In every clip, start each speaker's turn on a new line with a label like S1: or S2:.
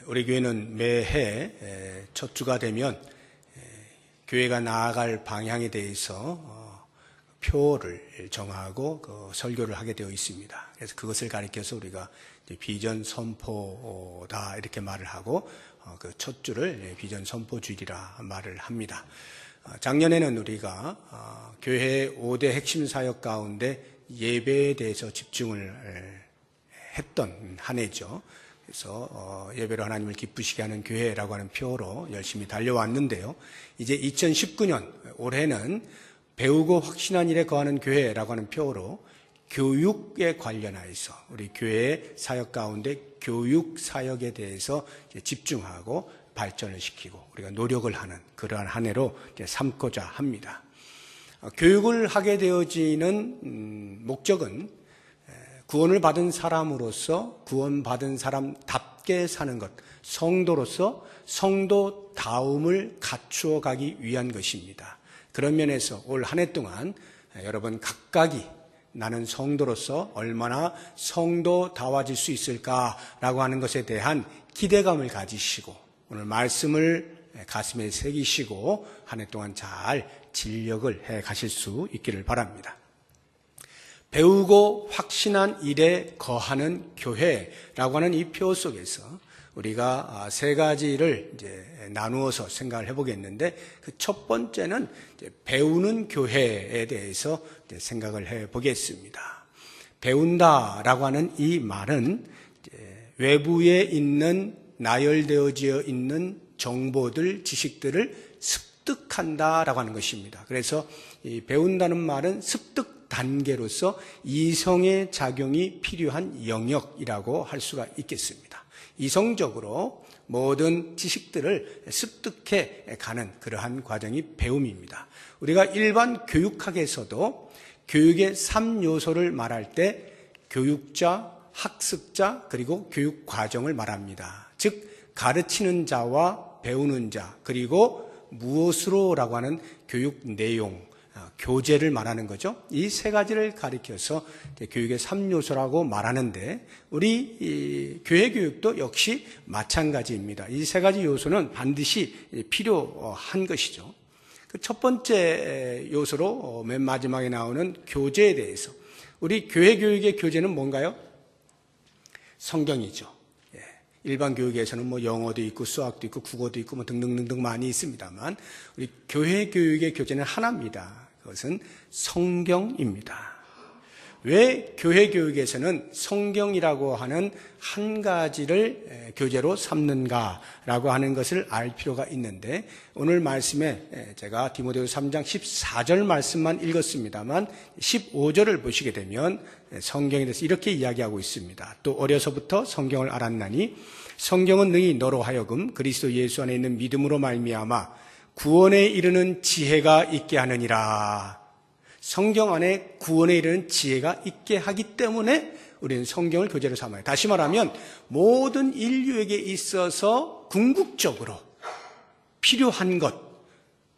S1: 우리 교회는 매해 첫 주가 되면 교회가 나아갈 방향에 대해서 표를 정하고 설교를 하게 되어 있습니다. 그래서 그것을 가리켜서 우리가 비전 선포다 이렇게 말을 하고 그 첫 주를 비전 선포 주일이라 말을 합니다. 작년에는 우리가 교회의 5대 핵심 사역 가운데 예배에 대해서 집중을 했던 한 해죠. 그래서 예배로 하나님을 기쁘시게 하는 교회라고 하는 표로 열심히 달려왔는데요. 이제 2019년 올해는 배우고 확신한 일에 거하는 교회라고 하는 표로 교육에 관련해서 우리 교회의 사역 가운데 교육 사역에 대해서 집중하고 발전을 시키고 우리가 노력을 하는 그러한 한 해로 삼고자 합니다. 교육을 하게 되어지는 목적은 구원을 받은 사람으로서 구원받은 사람답게 사는 것, 성도로서 성도다움을 갖추어 가기 위한 것입니다. 그런 면에서 올 한 해 동안 여러분 각각이 나는 성도로서 얼마나 성도다워질 수 있을까라고 하는 것에 대한 기대감을 가지시고 오늘 말씀을 가슴에 새기시고 한 해 동안 잘 진력을 해 가실 수 있기를 바랍니다. 배우고 확신한 일에 거하는 교회라고 하는 이 표 속에서 우리가 세 가지를 이제 나누어서 생각을 해보겠는데 그 첫 번째는 이제 배우는 교회에 대해서 이제 생각을 해보겠습니다. 배운다라고 하는 이 말은 이제 외부에 있는 나열되어져 있는 정보들, 지식들을 습득한다라고 하는 것입니다. 그래서 이 배운다는 말은 습득 단계로서 이성의 작용이 필요한 영역이라고 할 수가 있겠습니다. 이성적으로 모든 지식들을 습득해 가는 그러한 과정이 배움입니다. 우리가 일반 교육학에서도 교육의 3요소를 말할 때 교육자, 학습자, 그리고 교육 과정을 말합니다. 즉 가르치는 자와 배우는 자, 그리고 무엇으로라고 하는 교육 내용, 교재를 말하는 거죠. 이 세 가지를 가리켜서 교육의 3요소라고 말하는데 우리 교회 교육도 역시 마찬가지입니다. 이 세 가지 요소는 반드시 필요한 것이죠. 그 첫 번째 요소로 맨 마지막에 나오는 교재에 대해서 우리 교회 교육의 교재는 뭔가요? 성경이죠. 일반 교육에서는 뭐 영어도 있고 수학도 있고 국어도 있고 뭐 등등등등 많이 있습니다만 우리 교회 교육의 교재는 하나입니다. 그것은 성경입니다. 왜 교회 교육에서는 성경이라고 하는 한 가지를 교재로 삼는가라고 하는 것을 알 필요가 있는데 오늘 말씀에 제가 디모데후서 3장 14절 말씀만 읽었습니다만 15절을 보시게 되면 성경에 대해서 이렇게 이야기하고 있습니다. 또 어려서부터 성경을 알았나니 성경은 능히 너로 하여금 그리스도 예수 안에 있는 믿음으로 말미암아 구원에 이르는 지혜가 있게 하느니라. 성경 안에 구원에 이르는 지혜가 있게 하기 때문에 우리는 성경을 교재로 삼아요. 다시 말하면 모든 인류에게 있어서 궁극적으로 필요한 것,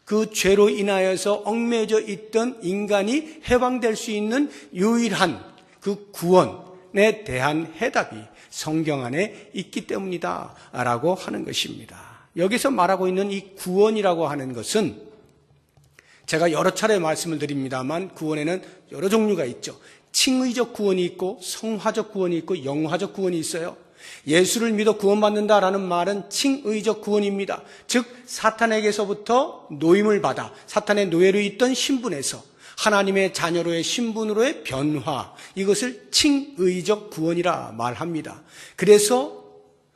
S1: 그 죄로 인하여서 얽매여져 있던 인간이 해방될 수 있는 유일한 그 구원에 대한 해답이 성경 안에 있기 때문이다 라고 하는 것입니다. 여기서 말하고 있는 이 구원이라고 하는 것은 제가 여러 차례 말씀을 드립니다만 구원에는 여러 종류가 있죠. 칭의적 구원이 있고 성화적 구원이 있고 영화적 구원이 있어요. 예수를 믿어 구원받는다라는 말은 칭의적 구원입니다. 즉 사탄에게서부터 노임을 받아 사탄의 노예로 있던 신분에서 하나님의 자녀로의 신분으로의 변화, 이것을 칭의적 구원이라 말합니다. 그래서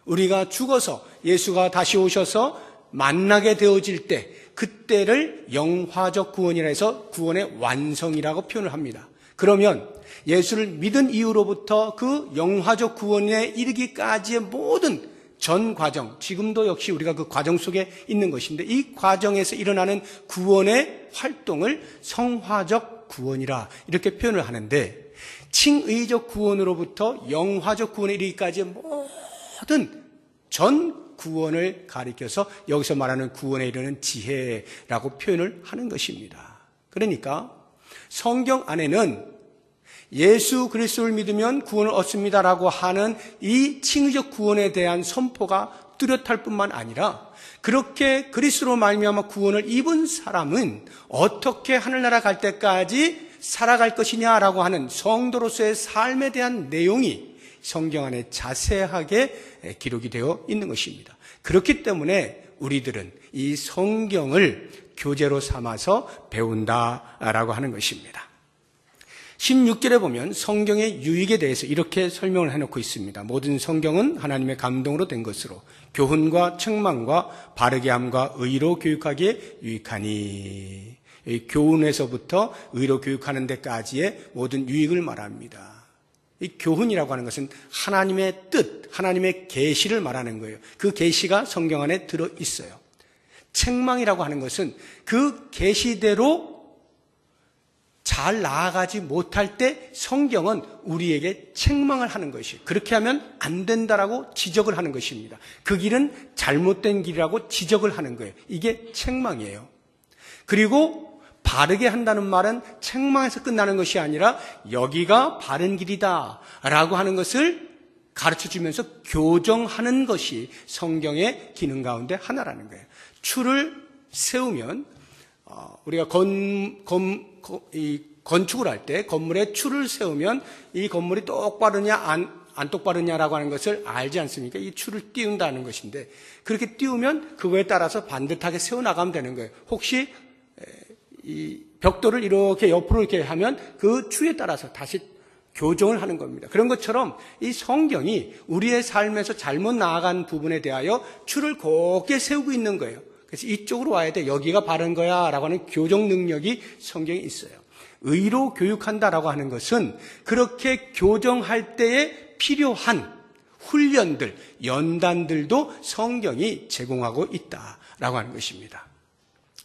S1: 우리가 죽어서 예수가 다시 오셔서 만나게 되어질 때 그때를 영화적 구원이라 해서 구원의 완성이라고 표현을 합니다. 그러면 예수를 믿은 이후로부터 그 영화적 구원에 이르기까지의 모든 전 과정, 지금도 역시 우리가 그 과정 속에 있는 것인데 이 과정에서 일어나는 구원의 활동을 성화적 구원이라 이렇게 표현을 하는데 칭의적 구원으로부터 영화적 구원에 이르기까지의 모든 전 구원을 가리켜서 여기서 말하는 구원에 이르는 지혜라고 표현을 하는 것입니다. 그러니까 성경 안에는 예수 그리스도를 믿으면 구원을 얻습니다라고 하는 이 칭의적 구원에 대한 선포가 뚜렷할 뿐만 아니라 그렇게 그리스도로 말미암아 구원을 입은 사람은 어떻게 하늘나라 갈 때까지 살아갈 것이냐라고 하는 성도로서의 삶에 대한 내용이 성경 안에 자세하게 기록이 되어 있는 것입니다. 그렇기 때문에 우리들은 이 성경을 교재로 삼아서 배운다라고 하는 것입니다. 16절에 보면 성경의 유익에 대해서 이렇게 설명을 해놓고 있습니다. 모든 성경은 하나님의 감동으로 된 것으로 교훈과 책망과 바르게 함과 의로 교육하기에 유익하니, 교훈에서부터 의로 교육하는 데까지의 모든 유익을 말합니다. 이 교훈이라고 하는 것은 하나님의 뜻, 하나님의 계시를 말하는 거예요. 그 계시가 성경 안에 들어 있어요. 책망이라고 하는 것은 그 계시대로 잘 나아가지 못할 때 성경은 우리에게 책망을 하는 것이에요. 그렇게 하면 안 된다라고 지적을 하는 것입니다. 그 길은 잘못된 길이라고 지적을 하는 거예요. 이게 책망이에요. 그리고 바르게 한다는 말은 책망에서 끝나는 것이 아니라 여기가 바른 길이다 라고 하는 것을 가르쳐주면서 교정하는 것이 성경의 기능 가운데 하나라는 거예요. 추를 세우면 우리가 건축을 할 때 건물에 추를 세우면 이 건물이 똑바르냐 안 똑바르냐라고 하는 것을 알지 않습니까? 이 추를 띄운다는 것인데, 그렇게 띄우면 그거에 따라서 반듯하게 세워나가면 되는 거예요. 혹시 이 벽돌을 이렇게 옆으로 이렇게 하면 그 추에 따라서 다시 교정을 하는 겁니다. 그런 것처럼 이 성경이 우리의 삶에서 잘못 나아간 부분에 대하여 추를 곱게 세우고 있는 거예요. 그래서 이쪽으로 와야 돼, 여기가 바른 거야 라고 하는 교정 능력이 성경에 있어요. 의로 교육한다라고 하는 것은 그렇게 교정할 때에 필요한 훈련들, 연단들도 성경이 제공하고 있다라고 하는 것입니다.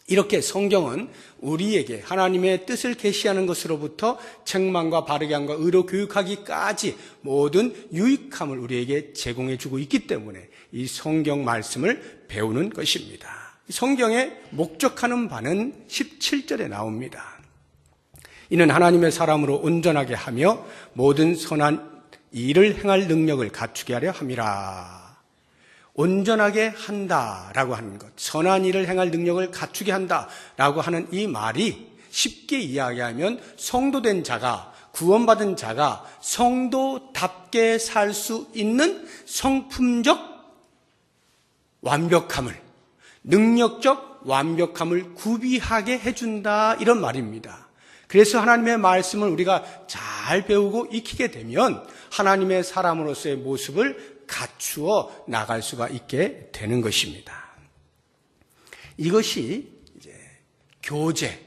S1: 이렇게 성경은 우리에게 하나님의 뜻을 계시하는 것으로부터 책망과 바르게 함과 의로 교육하기까지 모든 유익함을 우리에게 제공해 주고 있기 때문에 이 성경 말씀을 배우는 것입니다. 성경에 목적하는 바는 17절에 나옵니다. 이는 하나님의 사람으로 온전하게 하며 모든 선한 일을 행할 능력을 갖추게 하려 함이라. 온전하게 한다라고 하는 것, 선한 일을 행할 능력을 갖추게 한다라고 하는 이 말이 쉽게 이야기하면 성도된 자가, 구원받은 자가 성도답게 살 수 있는 성품적 완벽함을, 능력적 완벽함을 구비하게 해준다, 이런 말입니다. 그래서 하나님의 말씀을 우리가 잘 배우고 익히게 되면 하나님의 사람으로서의 모습을 갖추어 나갈 수가 있게 되는 것입니다. 이것이 이제 교재,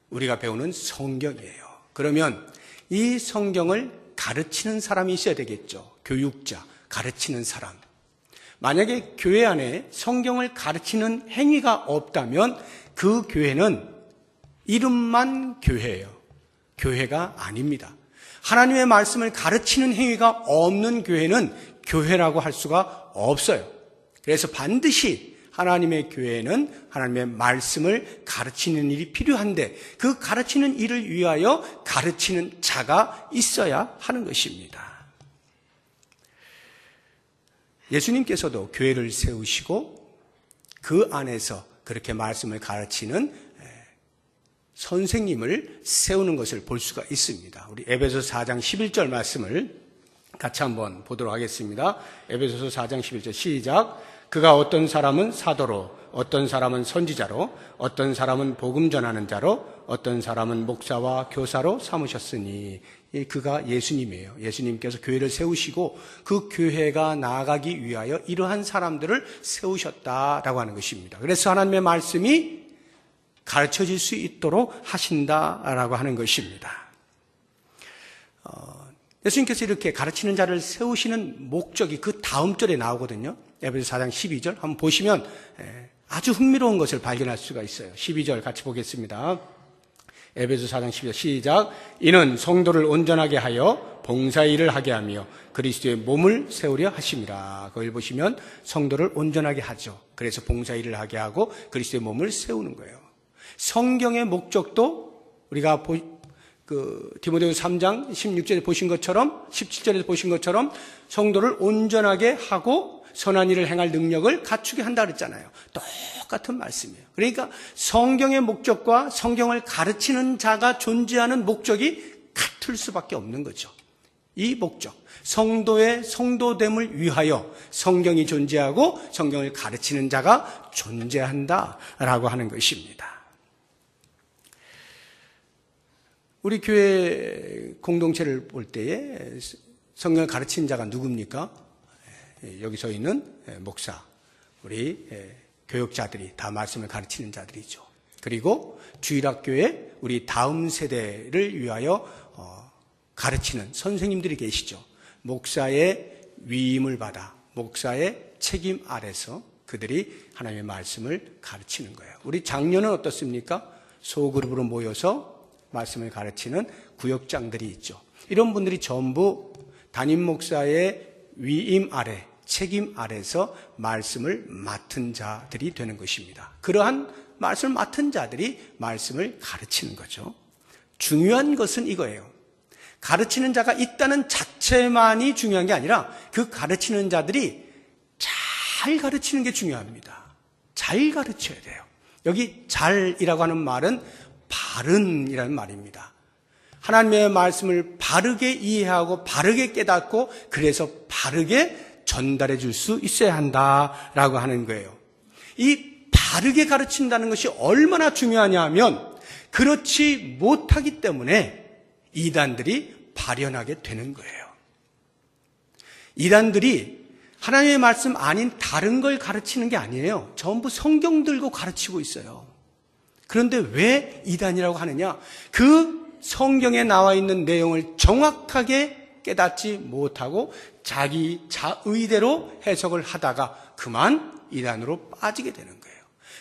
S1: 우리가 배우는 성경이에요. 그러면 이 성경을 가르치는 사람이 있어야 되겠죠. 교육자, 가르치는 사람. 만약에 교회 안에 성경을 가르치는 행위가 없다면 그 교회는 이름만 교회예요. 교회가 아닙니다. 하나님의 말씀을 가르치는 행위가 없는 교회는 교회라고 할 수가 없어요. 그래서 반드시 하나님의 교회는 하나님의 말씀을 가르치는 일이 필요한데, 그 가르치는 일을 위하여 가르치는 자가 있어야 하는 것입니다. 예수님께서도 교회를 세우시고 그 안에서 그렇게 말씀을 가르치는 선생님을 세우는 것을 볼 수가 있습니다. 우리 에베소서 4장 11절 말씀을 같이 한번 보도록 하겠습니다. 에베소서 4장 11절 시작. 그가 어떤 사람은 사도로, 어떤 사람은 선지자로, 어떤 사람은 복음 전하는 자로, 어떤 사람은 목사와 교사로 삼으셨으니, 그가 예수님이에요. 예수님께서 교회를 세우시고 그 교회가 나아가기 위하여 이러한 사람들을 세우셨다라고 하는 것입니다. 그래서 하나님의 말씀이 가르쳐질 수 있도록 하신다라고 하는 것입니다. 예수님께서 이렇게 가르치는 자를 세우시는 목적이 그 다음 절에 나오거든요. 에베소서 4장 12절 한번 보시면 아주 흥미로운 것을 발견할 수가 있어요. 12절 같이 보겠습니다. 에베소서 4장 12절 시작. 이는 성도를 온전하게 하여 봉사의 일을 하게 하며 그리스도의 몸을 세우려 하심이라. 거기를 보시면 성도를 온전하게 하죠. 그래서 봉사의 일을 하게 하고 그리스도의 몸을 세우는 거예요. 성경의 목적도 우리가 디모데후서 3장 16절에 보신 것처럼, 17절에 보신 것처럼 성도를 온전하게 하고 선한 일을 행할 능력을 갖추게 한다 그랬잖아요. 똑같은 말씀이에요. 그러니까 성경의 목적과 성경을 가르치는 자가 존재하는 목적이 같을 수밖에 없는 거죠. 이 목적, 성도의 성도됨을 위하여 성경이 존재하고 성경을 가르치는 자가 존재한다라고 하는 것입니다. 우리 교회 공동체를 볼 때에 성경을 가르치는 자가 누굽니까? 여기서 있는 목사, 우리 교역자들이 다 말씀을 가르치는 자들이죠. 그리고 주일학교에 우리 다음 세대를 위하여 가르치는 선생님들이 계시죠. 목사의 위임을 받아 목사의 책임 아래서 그들이 하나님의 말씀을 가르치는 거예요. 우리 장년은 어떻습니까? 소그룹으로 모여서 말씀을 가르치는 구역장들이 있죠. 이런 분들이 전부 담임 목사의 위임 아래, 책임 아래서 말씀을 맡은 자들이 되는 것입니다. 그러한 말씀을 맡은 자들이 말씀을 가르치는 거죠. 중요한 것은 이거예요. 가르치는 자가 있다는 자체만이 중요한 게 아니라 그 가르치는 자들이 잘 가르치는 게 중요합니다. 잘 가르쳐야 돼요. 여기 잘이라고 하는 말은 바른이라는 말입니다. 하나님의 말씀을 바르게 이해하고 바르게 깨닫고 그래서 바르게 전달해 줄 수 있어야 한다라고 하는 거예요. 이 바르게 가르친다는 것이 얼마나 중요하냐 하면 그렇지 못하기 때문에 이단들이 발현하게 되는 거예요. 이단들이 하나님의 말씀 아닌 다른 걸 가르치는 게 아니에요. 전부 성경 들고 가르치고 있어요. 그런데 왜 이단이라고 하느냐? 그 성경에 나와 있는 내용을 정확하게 깨닫지 못하고 자기 자의대로 해석을 하다가 그만 이단으로 빠지게 되는 거예요.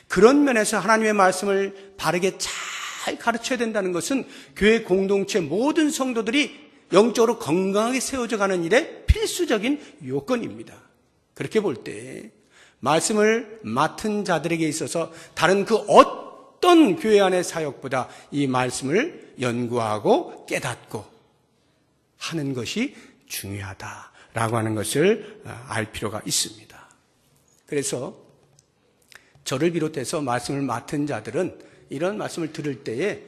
S1: 그런 면에서 하나님의 말씀을 바르게 잘 가르쳐야 된다는 것은 교회 공동체 모든 성도들이 영적으로 건강하게 세워져 가는 일에 필수적인 요건입니다. 그렇게 볼 때 말씀을 맡은 자들에게 있어서 다른 그 어떤 교회 안의 사역보다 이 말씀을 연구하고 깨닫고 하는 것이 중요하다라고 하는 것을 알 필요가 있습니다. 그래서 저를 비롯해서 말씀을 맡은 자들은 이런 말씀을 들을 때에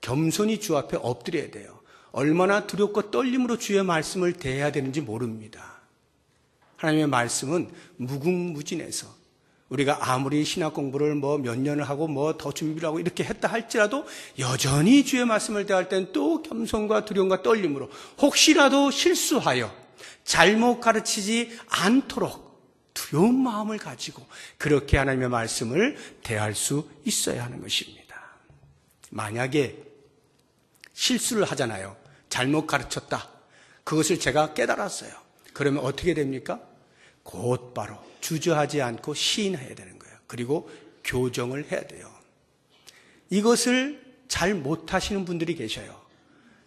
S1: 겸손히 주 앞에 엎드려야 돼요. 얼마나 두렵고 떨림으로 주의 말씀을 대해야 되는지 모릅니다. 하나님의 말씀은 무궁무진해서 우리가 아무리 신학 공부를 몇 년을 하고 더 준비를 하고 이렇게 했다 할지라도 여전히 주의 말씀을 대할 때는 또 겸손과 두려움과 떨림으로 혹시라도 실수하여 잘못 가르치지 않도록 두려운 마음을 가지고 그렇게 하나님의 말씀을 대할 수 있어야 하는 것입니다. 만약에 실수를 하잖아요. 잘못 가르쳤다. 그것을 제가 깨달았어요. 그러면 어떻게 됩니까? 곧바로 주저하지 않고 시인해야 되는 거예요. 그리고 교정을 해야 돼요. 이것을 잘 못하시는 분들이 계셔요.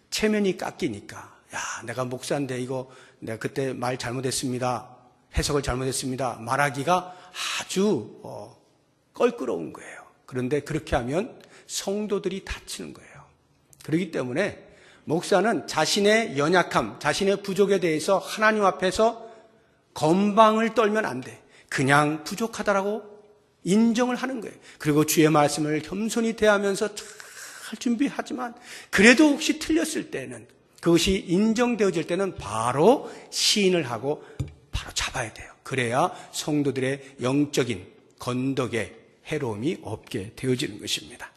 S1: 체면이 깎이니까 야, 내가 목사인데 이거 내가 그때 말 잘못했습니다. 해석을 잘못했습니다. 말하기가 아주 껄끄러운 거예요. 그런데 그렇게 하면 성도들이 다치는 거예요. 그렇기 때문에 목사는 자신의 연약함, 자신의 부족에 대해서 하나님 앞에서 건방을 떨면 안 돼. 그냥 부족하다라고 인정을 하는 거예요. 그리고 주의 말씀을 겸손히 대하면서 잘 준비하지만 그래도 혹시 틀렸을 때는 그것이 인정되어질 때는 바로 시인을 하고 바로 잡아야 돼요. 그래야 성도들의 영적인 건덕에 해로움이 없게 되어지는 것입니다.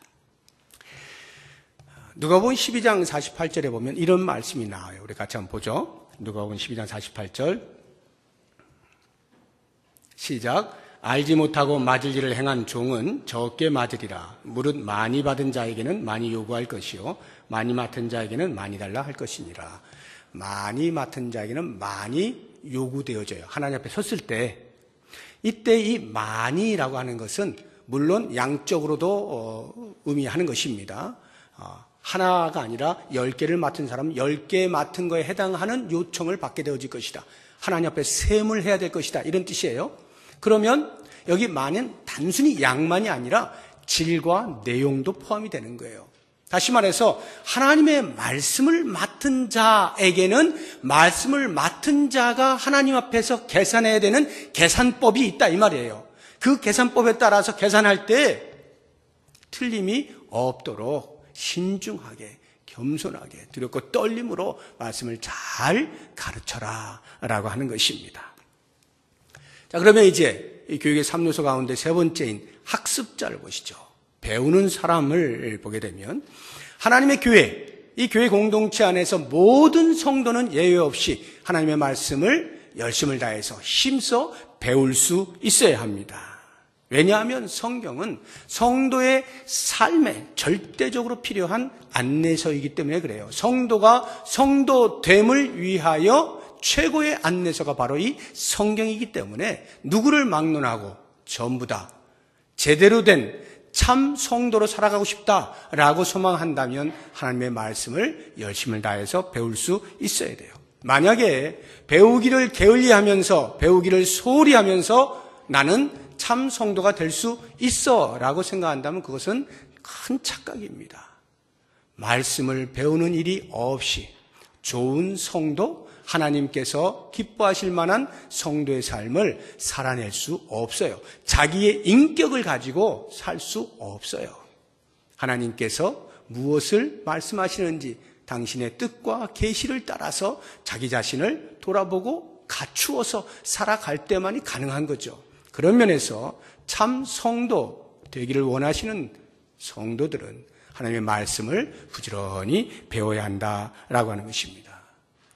S1: 누가복음 12장 48절에 보면 이런 말씀이 나와요. 우리 같이 한번 보죠. 누가복음 12장 48절 시작. 알지 못하고 맞을 일을 행한 종은 적게 맞으리라. 무릇 많이 받은 자에게는 많이 요구할 것이요 많이 맡은 자에게는 많이 달라 할 것이니라. 많이 맡은 자에게는 많이 요구되어져요. 하나님 앞에 섰을 때 이때 이 많이라고 하는 것은 물론 양적으로도 의미하는 것입니다. 하나가 아니라 10개를 맡은 사람은 10개 맡은 거에 해당하는 요청을 받게 되어질 것이다. 하나님 앞에 셈을 해야 될 것이다. 이런 뜻이에요. 그러면 여기 많은 단순히 양만이 아니라 질과 내용도 포함이 되는 거예요. 다시 말해서 하나님의 말씀을 맡은 자에게는 말씀을 맡은 자가 하나님 앞에서 계산해야 되는 계산법이 있다 이 말이에요. 그 계산법에 따라서 계산할 때 틀림이 없도록 신중하게 겸손하게 두렵고 떨림으로 말씀을 잘 가르쳐라 라고 하는 것입니다. 자, 그러면 이제 이 교육의 3요소 가운데 세 번째인 학습자를 보시죠. 배우는 사람을 보게 되면 하나님의 교회, 이 교회 공동체 안에서 모든 성도는 예외 없이 하나님의 말씀을 열심을 다해서 힘써 배울 수 있어야 합니다. 왜냐하면 성경은 성도의 삶에 절대적으로 필요한 안내서이기 때문에 그래요. 성도가 성도됨을 위하여 최고의 안내서가 바로 이 성경이기 때문에 누구를 막론하고 전부 다 제대로 된 참 성도로 살아가고 싶다라고 소망한다면 하나님의 말씀을 열심을 다해서 배울 수 있어야 돼요. 만약에 배우기를 게을리하면서 배우기를 소홀히 하면서 나는 참 성도가 될 수 있어 라고 생각한다면 그것은 큰 착각입니다. 말씀을 배우는 일이 없이 좋은 성도, 하나님께서 기뻐하실 만한 성도의 삶을 살아낼 수 없어요. 자기의 인격을 가지고 살 수 없어요. 하나님께서 무엇을 말씀하시는지 당신의 뜻과 계시를 따라서 자기 자신을 돌아보고 갖추어서 살아갈 때만이 가능한 거죠. 그런 면에서 참 성도 되기를 원하시는 성도들은 하나님의 말씀을 부지런히 배워야 한다라고 하는 것입니다.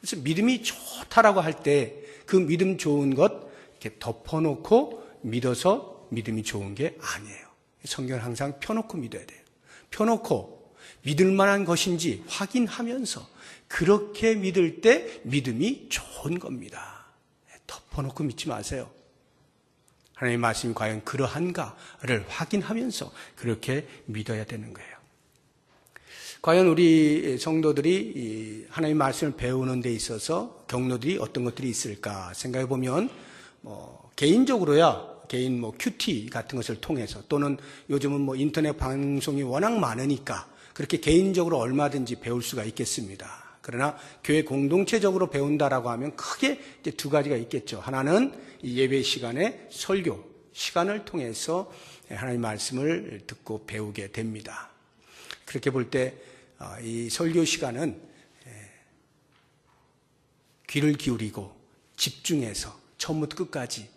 S1: 그래서 믿음이 좋다라고 할 때 그 믿음 좋은 것 이렇게 덮어놓고 믿어서 믿음이 좋은 게 아니에요. 성경을 항상 펴놓고 믿어야 돼요. 펴놓고 믿을 만한 것인지 확인하면서 그렇게 믿을 때 믿음이 좋은 겁니다. 덮어놓고 믿지 마세요. 하나님의 말씀이 과연 그러한가를 확인하면서 그렇게 믿어야 되는 거예요. 과연 우리 성도들이 하나님의 말씀을 배우는 데 있어서 경로들이 어떤 것들이 있을까 생각해 보면 개인적으로야 개인 큐티 같은 것을 통해서 또는 요즘은 인터넷 방송이 워낙 많으니까 그렇게 개인적으로 얼마든지 배울 수가 있겠습니다. 그러나 교회 공동체적으로 배운다라고 하면 크게 이제 두 가지가 있겠죠. 하나는 이 예배 시간에 설교 시간을 통해서 하나님의 말씀을 듣고 배우게 됩니다. 그렇게 볼 때 이 설교 시간은 귀를 기울이고 집중해서 처음부터 끝까지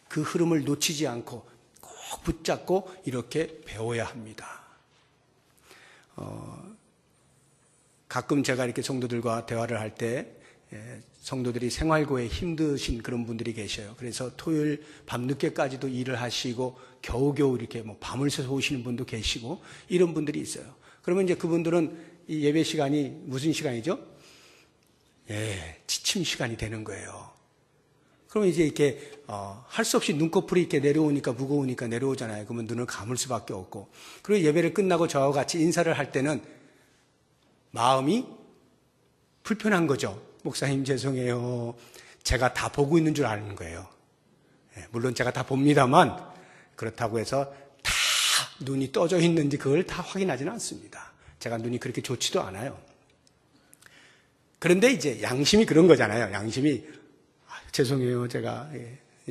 S1: 그 흐름을 놓치지 않고 꼭 붙잡고 이렇게 배워야 합니다. 가끔 제가 이렇게 성도들과 대화를 할 때 성도들이 생활고에 힘드신 그런 분들이 계셔요. 그래서 토요일 밤늦게까지도 일을 하시고 겨우겨우 이렇게 밤을 새서 오시는 분도 계시고 이런 분들이 있어요. 그러면 이제 그분들은 이 예배 시간이 무슨 시간이죠? 지침 시간이 되는 거예요. 그러면 이제 이렇게 할 수 없이 눈꺼풀이 이렇게 내려오니까 무거우니까 내려오잖아요. 그러면 눈을 감을 수밖에 없고 그리고 예배를 끝나고 저와 같이 인사를 할 때는 마음이 불편한 거죠. 목사님 죄송해요. 제가 다 보고 있는 줄 아는 거예요. 물론 제가 다 봅니다만 그렇다고 해서 다 눈이 떠져 있는지 그걸 다 확인하지는 않습니다. 제가 눈이 그렇게 좋지도 않아요. 그런데 이제 양심이 그런 거잖아요. 양심이 죄송해요. 제가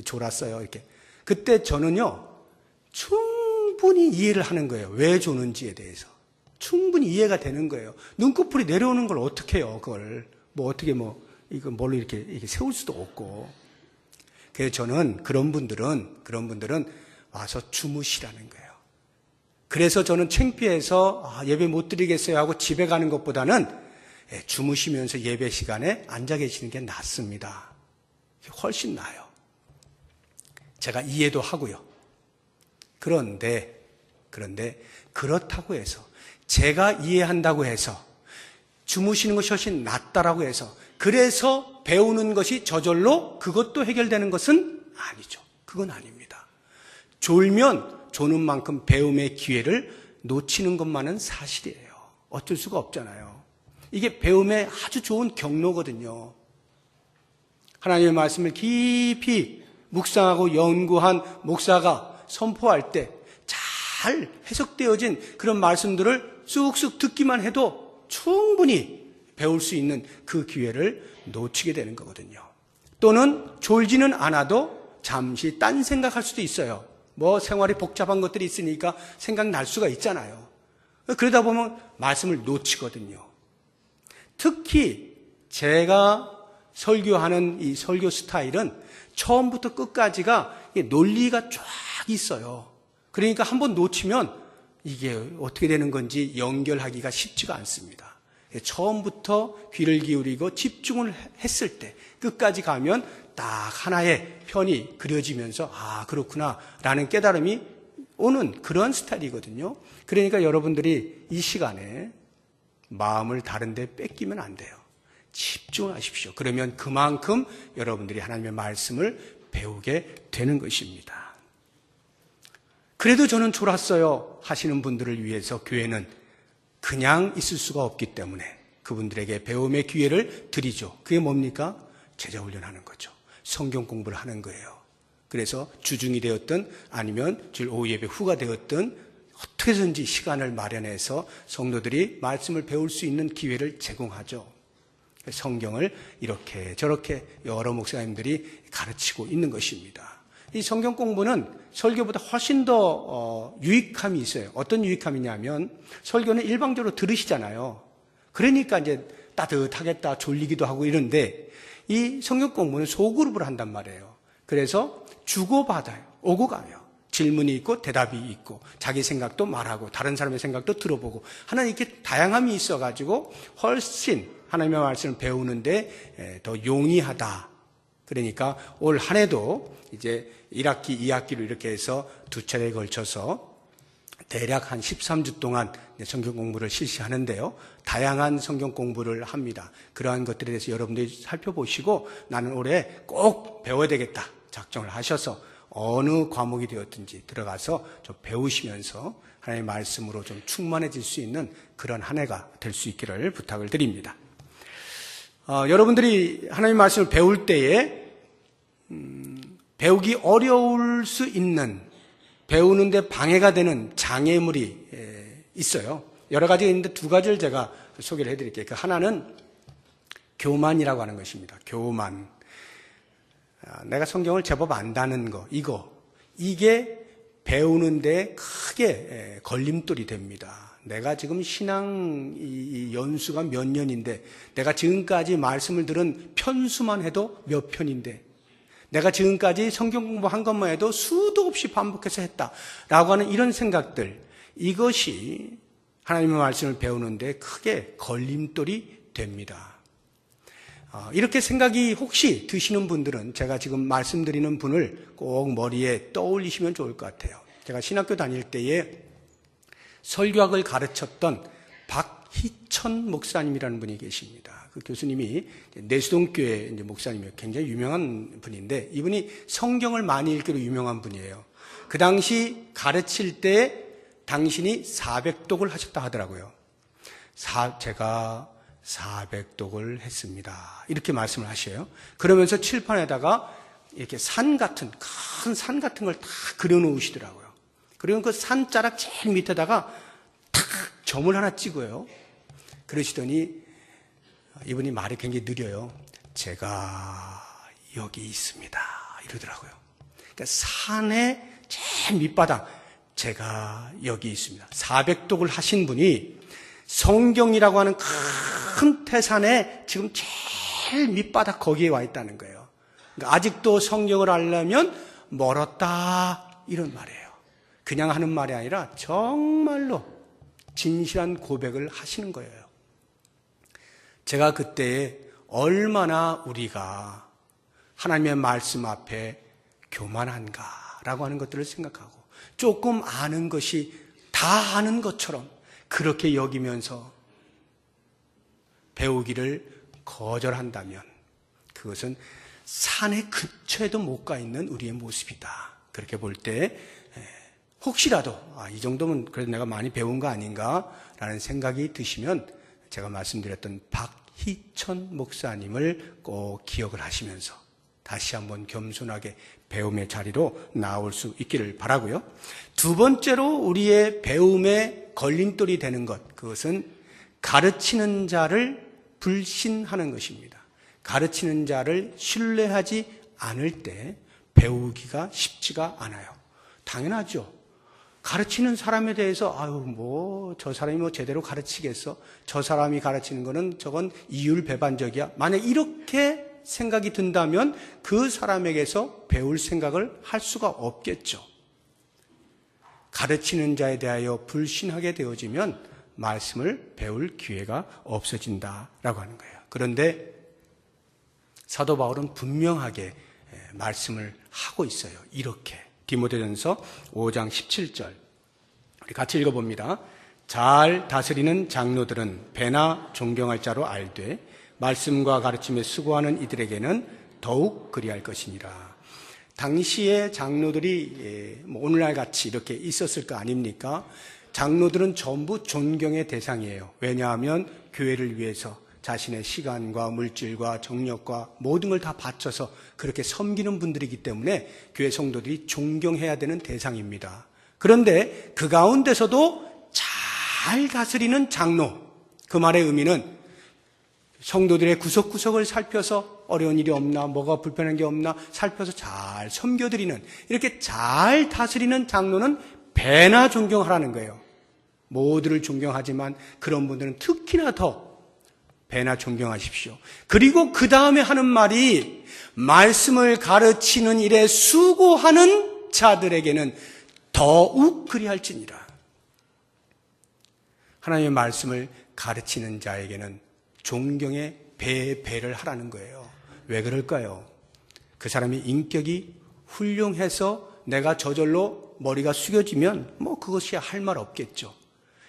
S1: 졸았어요. 이렇게. 그때 저는요. 충분히 이해를 하는 거예요. 왜 조는지에 대해서. 충분히 이해가 되는 거예요. 눈꺼풀이 내려오는 걸 어떻게 해요, 그걸. 이거 뭘로 이렇게 세울 수도 없고. 그래서 저는 그런 분들은 와서 주무시라는 거예요. 그래서 저는 창피해서 예배 못 드리겠어요 하고 집에 가는 것보다는 주무시면서 예배 시간에 앉아 계시는 게 낫습니다. 훨씬 나아요. 제가 이해도 하고요. 그런데 그렇다고 해서 제가 이해한다고 해서 주무시는 것이 훨씬 낫다라고 해서 그래서 배우는 것이 저절로 그것도 해결되는 것은 아니죠. 그건 아닙니다. 졸면 조는 만큼 배움의 기회를 놓치는 것만은 사실이에요. 어쩔 수가 없잖아요. 이게 배움의 아주 좋은 경로거든요. 하나님의 말씀을 깊이 묵상하고 연구한 목사가 선포할 때 잘 해석되어진 그런 말씀들을 쑥쑥 듣기만 해도 충분히 배울 수 있는 그 기회를 놓치게 되는 거거든요. 또는 졸지는 않아도 잠시 딴 생각할 수도 있어요. 뭐 생활이 복잡한 것들이 있으니까 생각날 수가 있잖아요. 그러다 보면 말씀을 놓치거든요. 특히 제가 설교하는 이 설교 스타일은 처음부터 끝까지가 논리가 쫙 있어요. 그러니까 한번 놓치면 이게 어떻게 되는 건지 연결하기가 쉽지가 않습니다. 처음부터 귀를 기울이고 집중을 했을 때 끝까지 가면 딱 하나의 편이 그려지면서 아 그렇구나 라는 깨달음이 오는 그런 스타일이거든요. 그러니까 여러분들이 이 시간에 마음을 다른 데 뺏기면 안 돼요. 집중하십시오. 그러면 그만큼 여러분들이 하나님의 말씀을 배우게 되는 것입니다. 그래도 저는 졸았어요 하시는 분들을 위해서 교회는 그냥 있을 수가 없기 때문에 그분들에게 배움의 기회를 드리죠. 그게 뭡니까? 제자훈련하는 거죠. 성경 공부를 하는 거예요. 그래서 주중이 되었든 아니면 주일 오후 예배 후가 되었든 어떻게든지 시간을 마련해서 성도들이 말씀을 배울 수 있는 기회를 제공하죠. 성경을 이렇게 저렇게 여러 목사님들이 가르치고 있는 것입니다. 이 성경 공부는 설교보다 훨씬 더 유익함이 있어요. 어떤 유익함이냐면 설교는 일방적으로 들으시잖아요. 그러니까 이제 따뜻하겠다 졸리기도 하고 이런데 이 성경 공부는 소그룹으로 한단 말이에요. 그래서 주고받아요. 오고 가요. 질문이 있고 대답이 있고 자기 생각도 말하고 다른 사람의 생각도 들어보고 하나는 이렇게 다양함이 있어가지고 훨씬 하나님의 말씀을 배우는데 더 용이하다. 그러니까 올 한 해도 이제 1학기, 2학기로 이렇게 해서 두 차례에 걸쳐서 대략 한 13주 동안 성경 공부를 실시하는데요. 다양한 성경 공부를 합니다. 그러한 것들에 대해서 여러분들이 살펴보시고 나는 올해 꼭 배워야 되겠다 작정을 하셔서 어느 과목이 되었든지 들어가서 좀 배우시면서 하나님의 말씀으로 좀 충만해질 수 있는 그런 한 해가 될 수 있기를 부탁을 드립니다. 여러분들이 하나님의 말씀을 배울 때에 배우기 어려울 수 있는 배우는데 방해가 되는 장애물이 있어요. 여러 가지가 있는데 두 가지를 제가 소개를 해드릴게요. 그 하나는 교만이라고 하는 것입니다. 교만. 내가 성경을 제법 안다는 거, 이게 배우는데 크게 걸림돌이 됩니다. 내가 지금 신앙 연수가 몇 년인데 내가 지금까지 말씀을 들은 편수만 해도 몇 편인데 내가 지금까지 성경 공부한 것만 해도 수도 없이 반복해서 했다라고 하는 이런 생각들, 이것이 하나님의 말씀을 배우는데 크게 걸림돌이 됩니다. 이렇게 생각이 혹시 드시는 분들은 제가 지금 말씀드리는 분을 꼭 머리에 떠올리시면 좋을 것 같아요. 제가 신학교 다닐 때에 설교학을 가르쳤던 박희천 목사님이라는 분이 계십니다. 그 교수님이 내수동교회 목사님이에요. 굉장히 유명한 분인데 이분이 성경을 많이 읽기로 유명한 분이에요. 그 당시 가르칠 때 당신이 400독을 하셨다 하더라고요. 제가 400독을 했습니다. 이렇게 말씀을 하셔요. 그러면서 칠판에다가 이렇게 큰 산 같은 걸 다 그려놓으시더라고요. 그리고 그 산자락 제일 밑에다가 탁 점을 하나 찍어요. 그러시더니 이분이 말이 굉장히 느려요. 제가 여기 있습니다. 이러더라고요. 그러니까 산의 제일 밑바닥, 제가 여기 있습니다. 400독을 하신 분이 성경이라고 하는 큰 태산에 지금 제일 밑바닥 거기에 와 있다는 거예요. 그러니까 아직도 성경을 알려면 멀었다 이런 말이에요. 그냥 하는 말이 아니라 정말로 진실한 고백을 하시는 거예요. 제가 그때 얼마나 우리가 하나님의 말씀 앞에 교만한가라고 하는 것들을 생각하고 조금 아는 것이 다 아는 것처럼 그렇게 여기면서 배우기를 거절한다면 그것은 산의 근처에도 못 가 있는 우리의 모습이다. 그렇게 볼 때 혹시라도 이 정도면 그래도 내가 많이 배운 거 아닌가라는 생각이 드시면 제가 말씀드렸던 박희천 목사님을 꼭 기억을 하시면서 다시 한번 겸손하게 배움의 자리로 나올 수 있기를 바라고요. 두 번째로 우리의 배움의 걸림돌이 되는 것, 그것은 가르치는 자를 불신하는 것입니다. 가르치는 자를 신뢰하지 않을 때 배우기가 쉽지가 않아요. 당연하죠. 가르치는 사람에 대해서 저 사람이 제대로 가르치겠어? 저 사람이 가르치는 거는 저건 이율배반적이야. 만약 이렇게 생각이 든다면 그 사람에게서 배울 생각을 할 수가 없겠죠. 가르치는 자에 대하여 불신하게 되어지면 말씀을 배울 기회가 없어진다라고 하는 거예요. 그런데 사도 바울은 분명하게 말씀을 하고 있어요. 이렇게 디모데전서 5장 17절 우리 같이 읽어봅니다. 잘 다스리는 장로들은 배나 존경할 자로 알되 말씀과 가르침에 수고하는 이들에게는 더욱 그리할 것이니라. 당시에 장로들이 오늘날 같이 이렇게 있었을 거 아닙니까? 장로들은 전부 존경의 대상이에요. 왜냐하면 교회를 위해서 자신의 시간과 물질과 정력과 모든 걸 다 바쳐서 그렇게 섬기는 분들이기 때문에 교회 성도들이 존경해야 되는 대상입니다. 그런데 그 가운데서도 잘 다스리는 장로, 그 말의 의미는 성도들의 구석구석을 살펴서 어려운 일이 없나, 뭐가 불편한 게 없나 살펴서 잘 섬겨드리는, 이렇게 잘 다스리는 장로는 배나 존경하라는 거예요. 모두를 존경하지만 그런 분들은 특히나 더 배나 존경하십시오. 그리고 그 다음에 하는 말이 말씀을 가르치는 일에 수고하는 자들에게는 더욱 그리할지니라. 하나님의 말씀을 가르치는 자에게는 존경의 배를 하라는 거예요. 왜 그럴까요? 그 사람이 인격이 훌륭해서 내가 저절로 머리가 숙여지면 그것이 할 말 없겠죠.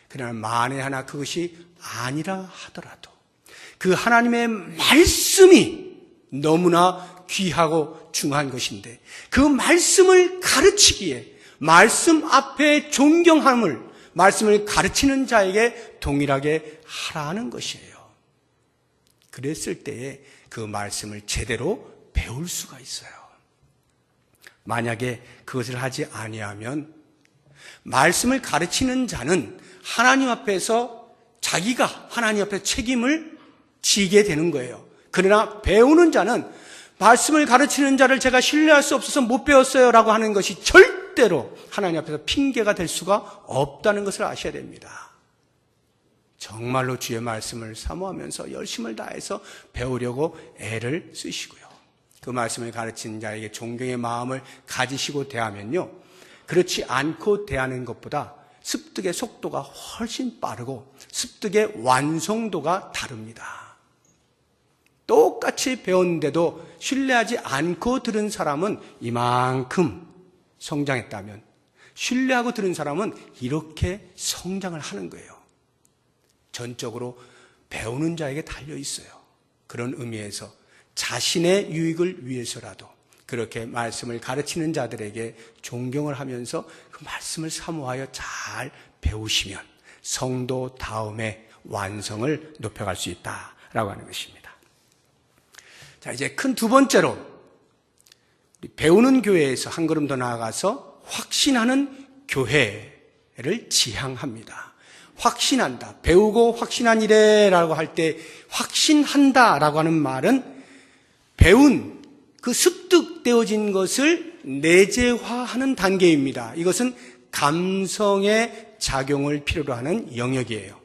S1: 그러나 만에 하나 그것이 아니라 하더라도 그 하나님의 말씀이 너무나 귀하고 중요한 것인데 그 말씀을 가르치기에 말씀 앞에 존경함을 말씀을 가르치는 자에게 동일하게 하라는 것이에요. 그랬을 때에 그 말씀을 제대로 배울 수가 있어요. 만약에 그것을 하지 아니하면 말씀을 가르치는 자는 하나님 앞에서 자기가 하나님 앞에 책임을 지게 되는 거예요. 그러나 배우는 자는 말씀을 가르치는 자를 제가 신뢰할 수 없어서 못 배웠어요 라고 하는 것이 절대로 하나님 앞에서 핑계가 될 수가 없다는 것을 아셔야 됩니다. 정말로 주의 말씀을 사모하면서 열심을 다해서 배우려고 애를 쓰시고요. 그 말씀을 가르치는 자에게 존경의 마음을 가지시고 대하면요, 그렇지 않고 대하는 것보다 습득의 속도가 훨씬 빠르고 습득의 완성도가 다릅니다. 똑같이 배웠는데도 신뢰하지 않고 들은 사람은 이만큼 성장했다면 신뢰하고 들은 사람은 이렇게 성장을 하는 거예요. 전적으로 배우는 자에게 달려 있어요. 그런 의미에서 자신의 유익을 위해서라도 그렇게 말씀을 가르치는 자들에게 존경을 하면서 그 말씀을 사모하여 잘 배우시면 성도 다음의 완성을 높여갈 수 있다라고 하는 것입니다. 자, 이제 큰 두 번째로 우리 배우는 교회에서 한 걸음 더 나아가서 확신하는 교회를 지향합니다. 확신한다. 배우고 확신한 이래라고 할 때 확신한다라고 하는 말은 배운 그 습득되어진 것을 내재화하는 단계입니다. 이것은 감성의 작용을 필요로 하는 영역이에요.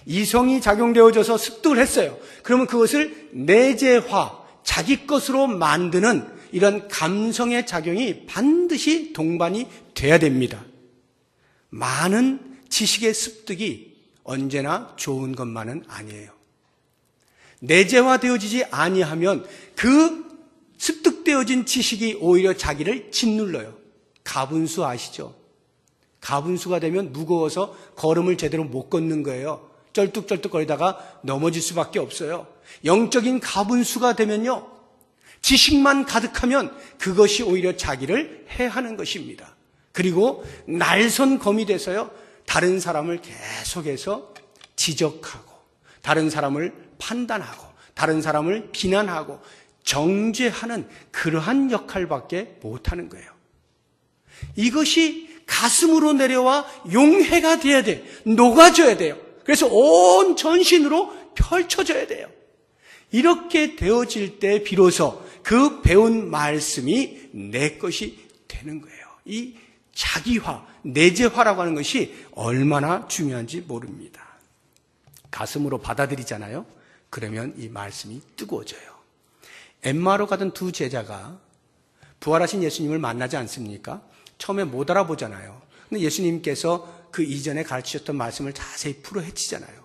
S1: 이성이 작용되어져서 습득을 했어요. 그러면 그것을 내재화, 자기 것으로 만드는 이런 감성의 작용이 반드시 동반이 돼야 됩니다. 많은 지식의 습득이 언제나 좋은 것만은 아니에요. 내재화되어지지 아니하면 그 습득되어진 지식이 오히려 자기를 짓눌러요. 가분수 아시죠? 가분수가 되면 무거워서 걸음을 제대로 못 걷는 거예요. 쩔뚝쩔뚝거리다가 넘어질 수밖에 없어요. 영적인 가분수가 되면요, 지식만 가득하면 그것이 오히려 자기를 해하는 것입니다. 그리고 날선 검이 돼서요, 다른 사람을 계속해서 지적하고 다른 사람을 판단하고 다른 사람을 비난하고 정죄하는 그러한 역할밖에 못하는 거예요. 이것이 가슴으로 내려와 용해가 돼야 돼. 녹아져야 돼요. 그래서 온 전신으로 펼쳐져야 돼요. 이렇게 되어질 때 비로소 그 배운 말씀이 내 것이 되는 거예요. 이 자기화, 내재화라고 하는 것이 얼마나 중요한지 모릅니다. 가슴으로 받아들이잖아요. 그러면 이 말씀이 뜨거워져요. 엠마오로 가던 두 제자가 부활하신 예수님을 만나지 않습니까? 처음에 못 알아보잖아요. 근데 예수님께서 그 이전에 가르치셨던 말씀을 자세히 풀어 헤치잖아요.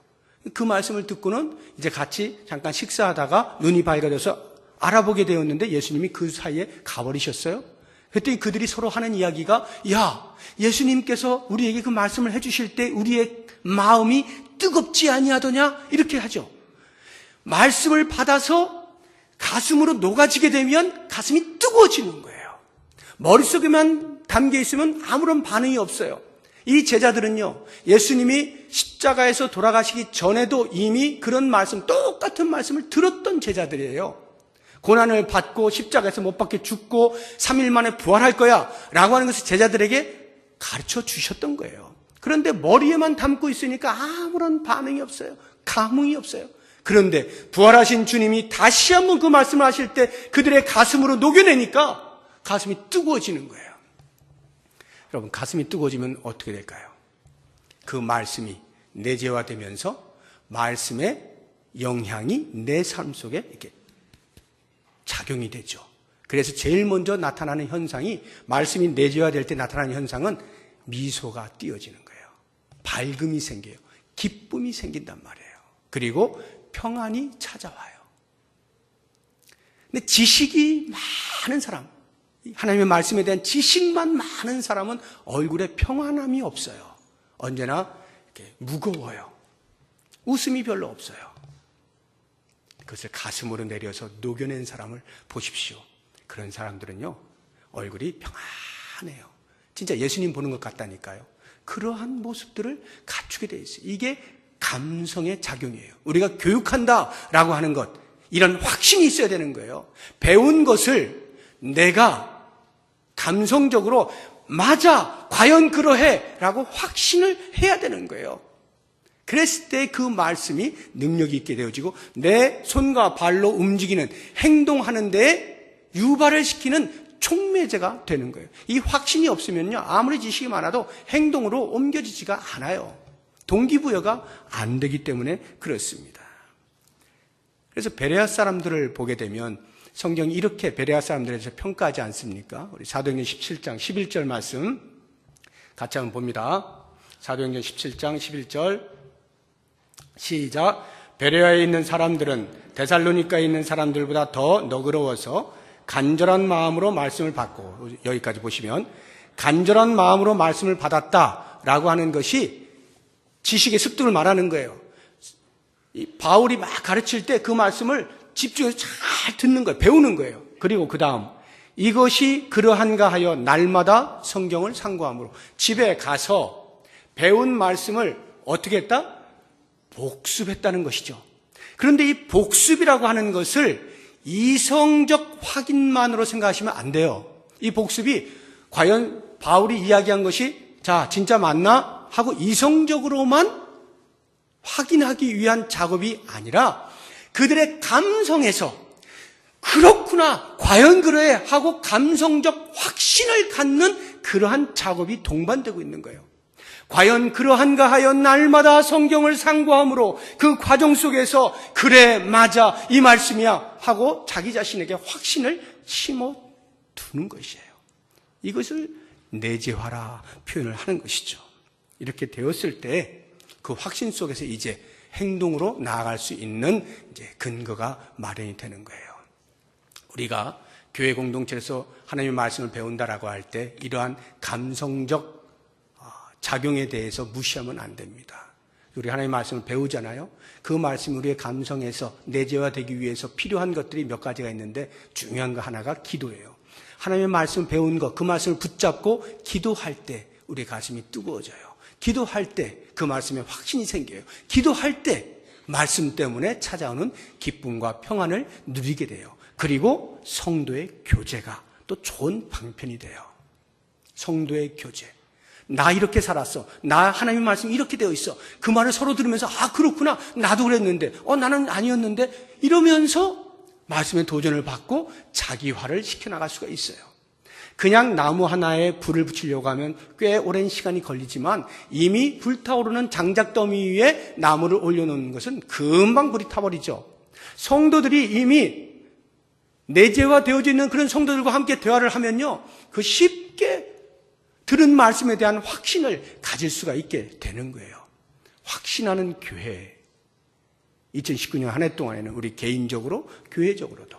S1: 그 말씀을 듣고는 이제 같이 잠깐 식사하다가 눈이 밝아져서 알아보게 되었는데 예수님이 그 사이에 가버리셨어요. 그랬더니 그들이 서로 하는 이야기가, 야, 예수님께서 우리에게 그 말씀을 해주실 때 우리의 마음이 뜨겁지 아니하더냐? 이렇게 하죠. 말씀을 받아서 가슴으로 녹아지게 되면 가슴이 뜨거워지는 거예요. 머릿속에만 담겨 있으면 아무런 반응이 없어요. 이 제자들은요, 예수님이 십자가에서 돌아가시기 전에도 이미 그런 말씀, 똑같은 말씀을 들었던 제자들이에요. 고난을 받고 십자가에서 못 박혀 죽고 3일 만에 부활할 거야 라고 하는 것을 제자들에게 가르쳐 주셨던 거예요. 그런데 머리에만 담고 있으니까 아무런 반응이 없어요. 감흥이 없어요. 그런데 부활하신 주님이 다시 한번 그 말씀을 하실 때 그들의 가슴으로 녹여내니까 가슴이 뜨거워지는 거예요. 여러분, 가슴이 뜨거워지면 어떻게 될까요? 그 말씀이 내재화되면서 말씀의 영향이 내 삶 속에 이렇게 작용이 되죠. 그래서 제일 먼저 나타나는 현상이, 말씀이 내재화될 때 나타나는 현상은 미소가 띄어지는 거예요. 밝음이 생겨요. 기쁨이 생긴단 말이에요. 그리고 평안이 찾아와요. 근데 지식이 많은 사람, 하나님의 말씀에 대한 지식만 많은 사람은 얼굴에 평안함이 없어요. 언제나 이렇게 무거워요. 웃음이 별로 없어요. 그것을 가슴으로 내려서 녹여낸 사람을 보십시오. 그런 사람들은요, 얼굴이 평안해요. 진짜 예수님 보는 것 같다니까요. 그러한 모습들을 갖추게 돼 있어요. 이게 감성의 작용이에요. 우리가 교육한다라고 하는 것, 이런 확신이 있어야 되는 거예요. 배운 것을 내가 감성적으로 맞아, 과연 그러해 라고 확신을 해야 되는 거예요. 그랬을 때 그 말씀이 능력이 있게 되어지고 내 손과 발로 움직이는, 행동하는 데에 유발을 시키는 촉매제가 되는 거예요. 이 확신이 없으면요, 아무리 지식이 많아도 행동으로 옮겨지지가 않아요. 동기부여가 안 되기 때문에 그렇습니다. 그래서 베레아 사람들을 보게 되면 성경이 이렇게 베레아 사람들에 대해서 평가하지 않습니까? 우리 사도행전 17장 11절 말씀 같이 한번 봅니다. 사도행전 17장 11절 시작. 베레아에 있는 사람들은 데살로니가에 있는 사람들보다 더 너그러워서 간절한 마음으로 말씀을 받고, 여기까지 보시면 간절한 마음으로 말씀을 받았다라고 하는 것이 지식의 습득을 말하는 거예요. 바울이 막 가르칠 때 그 말씀을 집중해서 잘 듣는 거예요. 배우는 거예요. 그리고 그 다음, 이것이 그러한가 하여 날마다 성경을 상고함으로, 집에 가서 배운 말씀을 어떻게 했다? 복습했다는 것이죠. 그런데 이 복습이라고 하는 것을 이성적 확인만으로 생각하시면 안 돼요. 이 복습이 과연 바울이 이야기한 것이 자, 진짜 맞나? 하고 이성적으로만 확인하기 위한 작업이 아니라 그들의 감성에서 그렇구나, 과연 그래 하고 감성적 확신을 갖는 그러한 작업이 동반되고 있는 거예요. 과연 그러한가 하여 날마다 성경을 상고함으로 그 과정 속에서 그래, 맞아, 이 말씀이야 하고 자기 자신에게 확신을 심어두는 것이에요. 이것을 내재화라 표현을 하는 것이죠. 이렇게 되었을 때 그 확신 속에서 이제 행동으로 나아갈 수 있는 이제 근거가 마련이 되는 거예요. 우리가 교회 공동체에서 하나님의 말씀을 배운다라고 할 때 이러한 감성적 작용에 대해서 무시하면 안 됩니다. 우리 하나님의 말씀을 배우잖아요. 그 말씀이 우리의 감성에서 내재화되기 위해서 필요한 것들이 몇 가지가 있는데 중요한 거 하나가 기도예요. 하나님의 말씀을 배운 것, 그 말씀을 붙잡고 기도할 때 우리의 가슴이 뜨거워져요. 기도할 때 그 말씀에 확신이 생겨요. 기도할 때 말씀 때문에 찾아오는 기쁨과 평안을 누리게 돼요. 그리고 성도의 교제가 또 좋은 방편이 돼요. 성도의 교제. 나 이렇게 살았어. 나 하나님의 말씀이 이렇게 되어 있어. 그 말을 서로 들으면서 아 그렇구나. 나도 그랬는데 나는 아니었는데 이러면서 말씀의 도전을 받고 자기화를 시켜나갈 수가 있어요. 그냥 나무 하나에 불을 붙이려고 하면 꽤 오랜 시간이 걸리지만 이미 불타오르는 장작더미 위에 나무를 올려놓는 것은 금방 불이 타버리죠. 성도들이 이미 내재화되어져 있는 그런 성도들과 함께 대화를 하면요, 그 쉽게 들은 말씀에 대한 확신을 가질 수가 있게 되는 거예요. 확신하는 교회. 2019년 한 해 동안에는 우리 개인적으로, 교회적으로도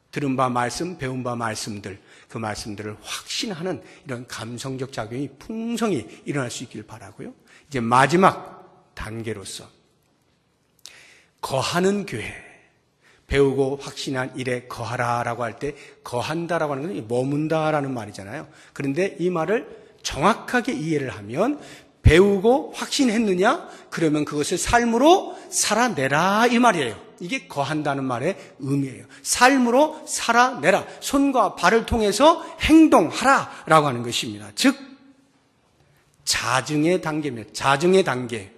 S1: 들은 바 말씀, 배운 바 말씀들, 그 말씀들을 확신하는 이런 감성적 작용이 풍성히 일어날 수 있길 바라고요. 이제 마지막 단계로서 거하는 교회. 배우고 확신한 일에 거하라라고 할 때 거한다라고 하는 것은 머문다라는 말이잖아요. 그런데 이 말을 정확하게 이해를 하면 배우고 확신했느냐? 그러면 그것을 삶으로 살아내라 이 말이에요. 이게 거한다는 말의 의미예요. 삶으로 살아내라. 손과 발을 통해서 행동하라라고 하는 것입니다. 즉 자증의 단계입니다. 자증의 단계.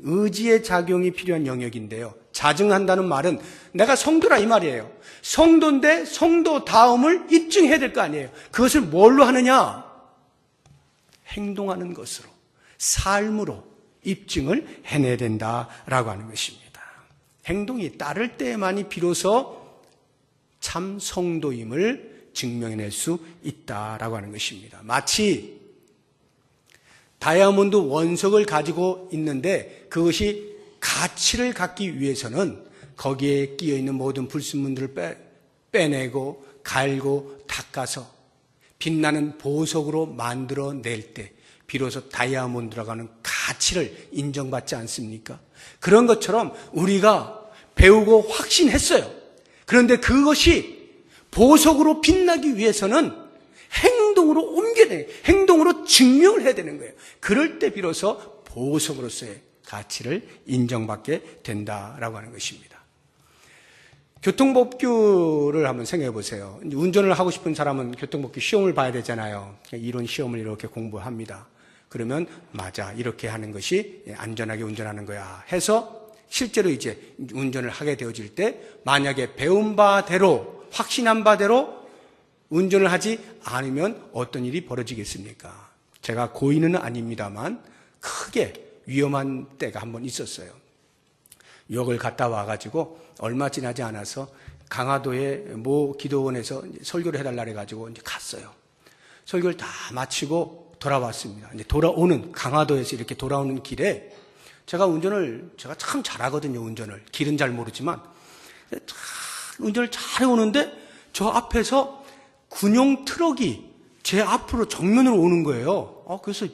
S1: 의지의 작용이 필요한 영역인데요. 자증한다는 말은 내가 성도라 이 말이에요. 성도인데 성도 다음을 입증해야 될 거 아니에요. 그것을 뭘로 하느냐? 행동하는 것으로, 삶으로 입증을 해내야 된다라고 하는 것입니다. 행동이 따를 때만이 비로소 참 성도임을 증명해낼 수 있다라고 하는 것입니다. 마치 다이아몬드 원석을 가지고 있는데 그것이 가치를 갖기 위해서는 거기에 끼어있는 모든 불순물들을 빼내고 갈고 닦아서 빛나는 보석으로 만들어낼 때 비로소 다이아몬드라고 하는 가치를 인정받지 않습니까? 그런 것처럼 우리가 배우고 확신했어요. 그런데 그것이 보석으로 빛나기 위해서는 행동으로 옮겨내, 행동으로 증명을 해야 되는 거예요. 그럴 때 비로소 보석으로서의 가치를 인정받게 된다라고 하는 것입니다. 교통법규를 한번 생각해 보세요. 운전을 하고 싶은 사람은 교통법규 시험을 봐야 되잖아요. 이론 시험을 이렇게 공부합니다. 그러면 맞아, 이렇게 하는 것이 안전하게 운전하는 거야 해서 실제로 이제 운전을 하게 되어질 때 만약에 배운 바대로, 확신한 바대로 운전을 하지 않으면 어떤 일이 벌어지겠습니까? 제가 고의는 아닙니다만 크게 위험한 때가 한 번 있었어요. 유학을 갔다 와가지고 얼마 지나지 않아서 강화도의 모 기도원에서 설교를 해달라 해가지고 이제 갔어요. 설교를 다 마치고 돌아왔습니다. 이제 돌아오는, 강화도에서 이렇게 돌아오는 길에 제가 참 잘하거든요, 운전을. 길은 잘 모르지만. 운전을 잘 해오는데 저 앞에서 군용 트럭이 제 앞으로 정면으로 오는 거예요. 그래서,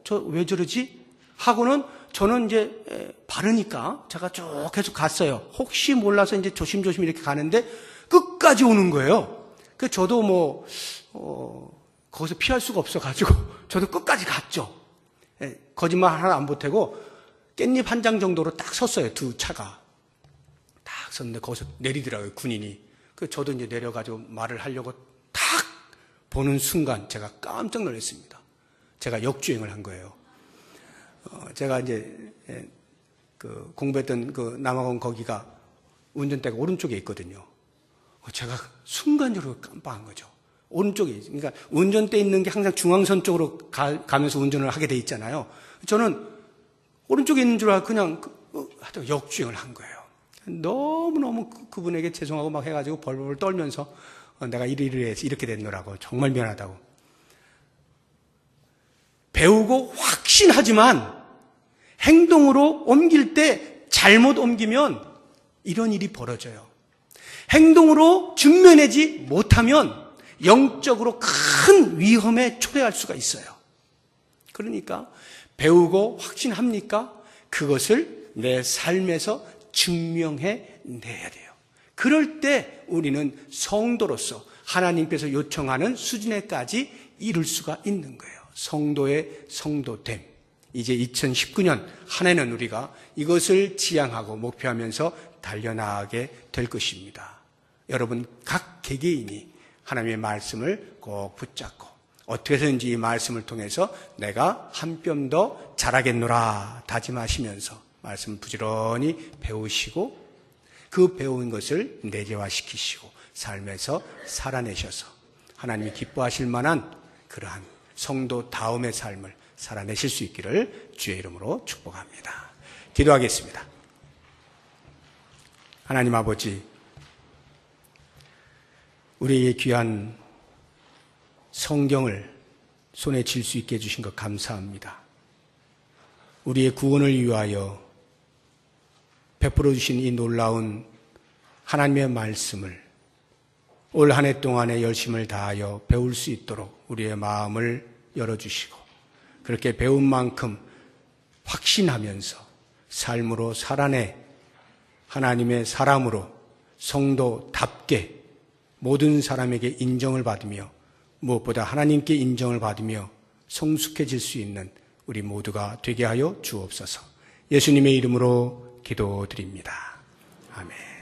S1: 저 왜 저러지? 하고는 저는 이제 바르니까 제가 쭉 계속 갔어요. 혹시 몰라서 이제 조심조심 이렇게 가는데 끝까지 오는 거예요. 그래서 저도 거기서 피할 수가 없어가지고 저도 끝까지 갔죠. 거짓말 하나 안 보태고 깻잎 한 장 정도로 딱 섰어요. 두 차가. 딱 섰는데 거기서 내리더라고요, 군인이. 그래서 저도 이제 내려가지고 말을 하려고 딱 보는 순간 제가 깜짝 놀랐습니다. 제가 역주행을 한 거예요. 제가 이제 공부했던 그 남아공 거기가 운전대가 오른쪽에 있거든요. 제가 순간적으로 깜빡한 거죠. 오른쪽에, 그러니까 운전대 있는 게 항상 중앙선 쪽으로 가면서 운전을 하게 돼 있잖아요. 저는 오른쪽에 있는 줄 알고 그냥 역주행을 한 거예요. 너무너무 그분에게 죄송하고 막 해가지고 벌벌 떨면서 내가 이래서 이렇게 됐노라고 정말 미안하다고. 배우고 확신하지만 행동으로 옮길 때 잘못 옮기면 이런 일이 벌어져요. 행동으로 증명하지 못하면 영적으로 큰 위험에 초래할 수가 있어요. 그러니까 배우고 확신합니까? 그것을 내 삶에서 증명해 내야 돼요. 그럴 때 우리는 성도로서 하나님께서 요청하는 수준에까지 이룰 수가 있는 거예요. 성도의 성도됨. 이제 2019년 한 해는 우리가 이것을 지향하고 목표하면서 달려나가게 될 것입니다. 여러분 각 개개인이 하나님의 말씀을 꼭 붙잡고 어떻게 해서든지 이 말씀을 통해서 내가 한 뼘 더 자라겠노라 다짐하시면서 말씀을 부지런히 배우시고 그 배운 것을 내재화시키시고 삶에서 살아내셔서 하나님이 기뻐하실 만한 그러한 성도 다음의 삶을 살아내실 수 있기를 주의 이름으로 축복합니다. 기도하겠습니다. 하나님 아버지, 우리에게 귀한 성경을 손에 쥘 수 있게 해주신 것 감사합니다. 우리의 구원을 위하여 베풀어 주신 이 놀라운 하나님의 말씀을 올 한 해 동안에 열심을 다하여 배울 수 있도록 우리의 마음을 열어주시고 그렇게 배운 만큼 확신하면서 삶으로 살아내 하나님의 사람으로 성도답게 모든 사람에게 인정을 받으며 무엇보다 하나님께 인정을 받으며 성숙해질 수 있는 우리 모두가 되게 하여 주옵소서. 예수님의 이름으로 기도드립니다. 아멘.